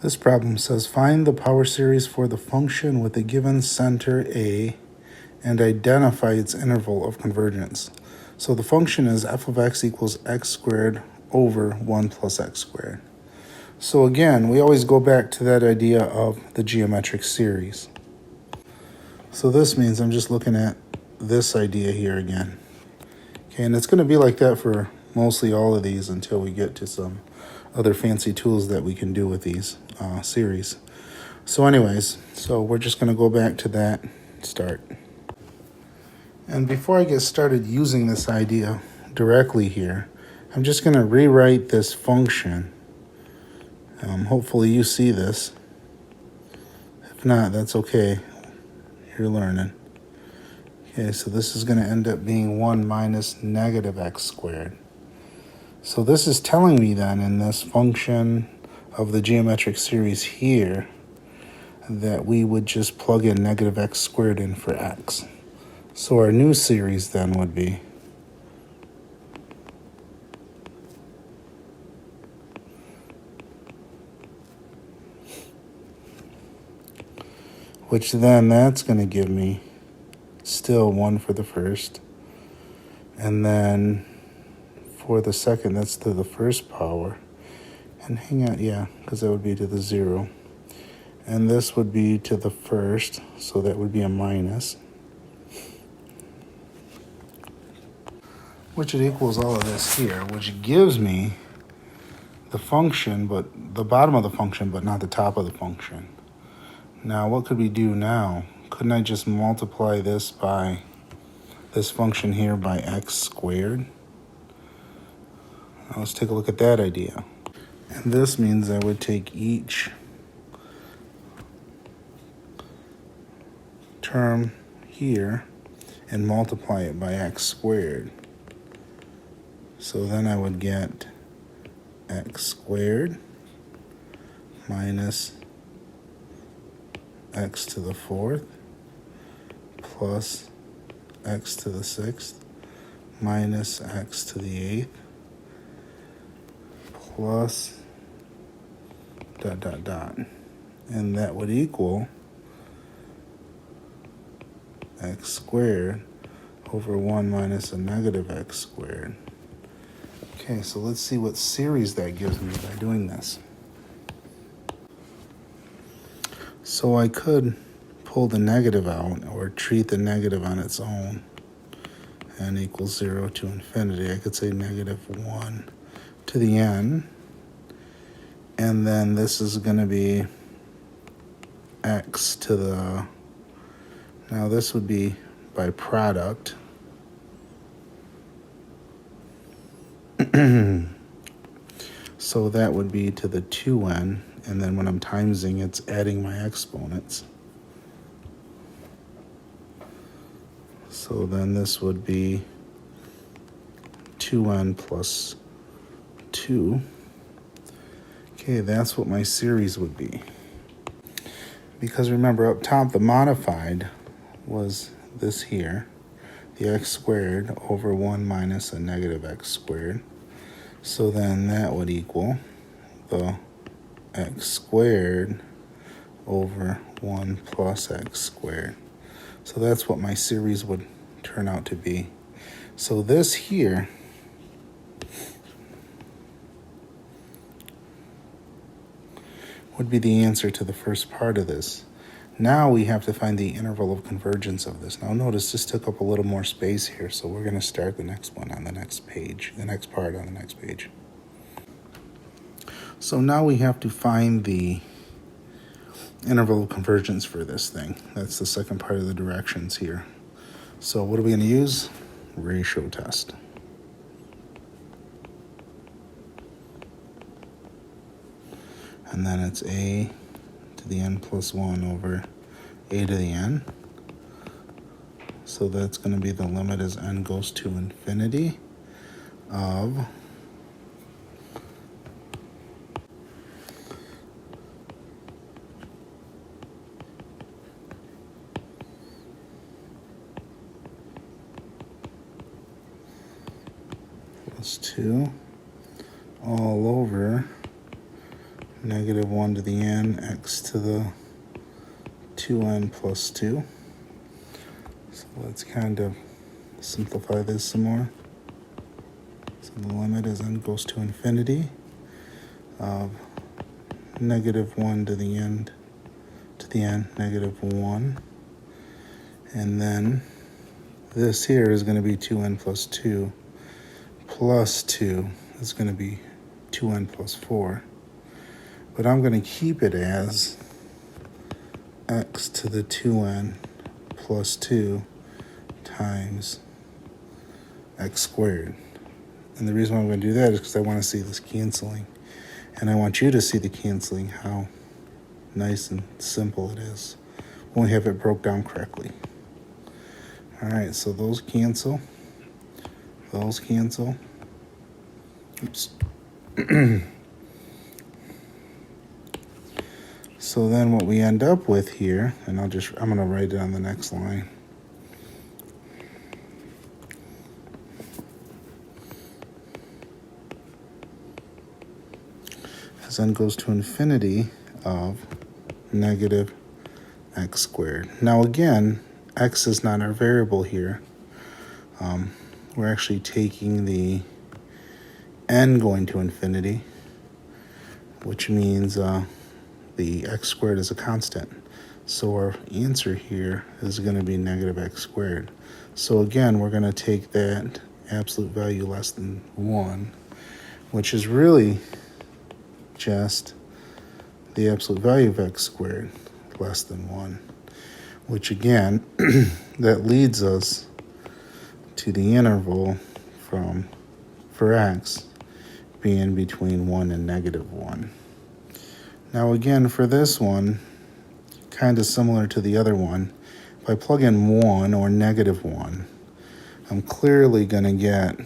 This problem says find the power series for the function with a given center A and identify its interval of convergence. So the function is f of x equals x squared over 1 plus x squared. So again, we always go back to that idea of the geometric series. So this means I'm just looking at this idea here again. Okay, and it's going to be like that for mostly all of these until we get to some other fancy tools that we can do with these series. So anyways, we're just going to go back to that start. And before I get started using this idea directly here, I'm just going to rewrite this function. Hopefully you see this. If not, that's okay. You're learning. Okay, so this is going to end up being 1 minus negative x squared. So this is telling me then in this function of the geometric series here that we would just plug in negative x squared in for x. So our new series then would be which then that's going to give me still 1 for the first, and then for the second that's to the first power, and hang on, yeah, because that would be to the 0, and this would be to the first, so that would be a minus, which it equals all of this here, which gives me the function, but the bottom of the function, but not the top of the function. Now, what could we do now? Couldn't I just multiply this by this function here by x squared? Now let's take a look at that idea. And this means I would take each term here and multiply it by x squared. So then I would get x squared minus x to the 4th plus x to the 6th minus x to the 8th plus ... And that would equal x squared over 1 minus a negative x squared. Okay, so let's see what series that gives me by doing this. So I could pull the negative out or treat the negative on its own. N equals 0 to infinity. I could say negative 1 to the n. And then this is going to be x to the... Now this would be by product. So that would be to the 2n. And then when I'm timesing, it's adding my exponents. So then this would be 2n plus 2. Okay, that's what my series would be. Because remember, up top, the modified was this here, the x squared over 1 minus a negative x squared. So then that would equal the x squared over 1 plus x squared. So that's what my series would turn out to be. So this here would be the answer to the first part of this. Now we have to find the interval of convergence of this. Now notice this took up a little more space here, so we're going to start the next one on the next page, the next part on the next page. So now we have to find the interval of convergence for this thing. That's the second part of the directions here. So what are we going to use? Ratio test. And then it's a to the n plus 1 over a to the n. So that's going to be the limit as n goes to infinity of plus 2 all over negative 1 to the n, x to the 2n plus 2. So let's kind of simplify this some more. So the limit as n goes to infinity of negative 1 to the n, negative 1. And then this here is going to be 2n plus 2 is going to be 2n plus 4. But I'm going to keep it as x to the 2n plus 2 times x squared. And the reason why I'm going to do that is because I want to see this canceling. And I want you to see the canceling, how nice and simple it is when we have it broke down correctly. All right, so those cancel. Those cancel. Oops. So then what we end up with here, and I'm going to write it on the next line. As n goes to infinity of negative x squared. Now again, x is not our variable here. We're actually taking the n going to infinity, which means the x squared is a constant. So our answer here is going to be negative x squared. So again, we're going to take that absolute value less than 1, which is really just the absolute value of x squared less than 1, which again, that leads us to the interval for x being between 1 and negative 1. Now again, for this one, kind of similar to the other one, if I plug in 1 or negative 1, I'm clearly going to get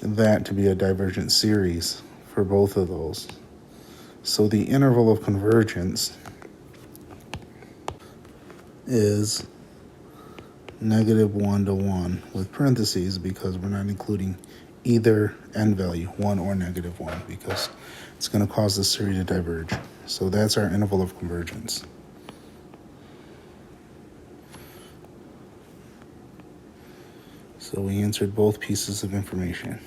that to be a divergent series for both of those. So the interval of convergence is negative 1 to 1 with parentheses because we're not including either n value, 1 or negative 1, because it's going to cause the series to diverge. So that's our interval of convergence. So we answered both pieces of information.